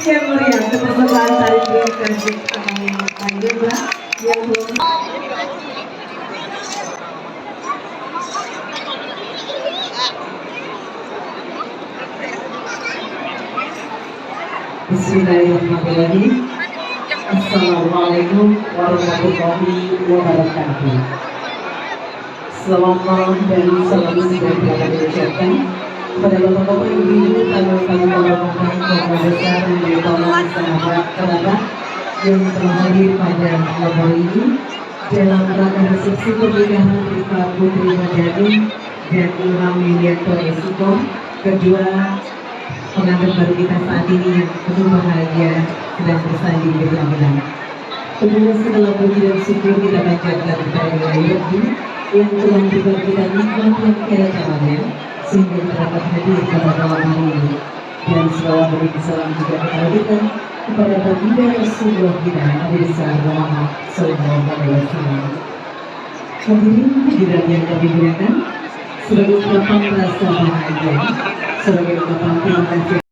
Yang meriah kepesertaan tari berkasih Anjura yang belum. Bismillahirrahmanirrahim. Assalamualaikum warahmatullahi wabarakatuh. Selamat malam dan salam sejahtera diucapkan kepada bapak-bapak, ibu-ibu, tamu-tamu kehormatan, keluarga besar, teman sahabat, kerabat yang telah hadir pada malam hari ini dalam rangka resepsi pernikahan Rika Putri Madani dan Ilham Yulianto Esiko, kedua pengantin baru kita saat ini yang penuh bahagia sedang bersanding bersama. Tentunya segala puji dan syukur kita panjatkan kepada Ilahi yang telah memberikan kita nikmat yang tiada taranya sehingga kita dapat hadir pada malam hari ini. Dan selawat dan salam juga kita hadirkan kepada baginda Rasulullah kita Nabi besar Muhammad Sallallahu Alaihi Wasallam. Hadirin hadirat yang kami muliakan, sebagai ungkapan rasa bahagia, sebagai ungkapan terima kasih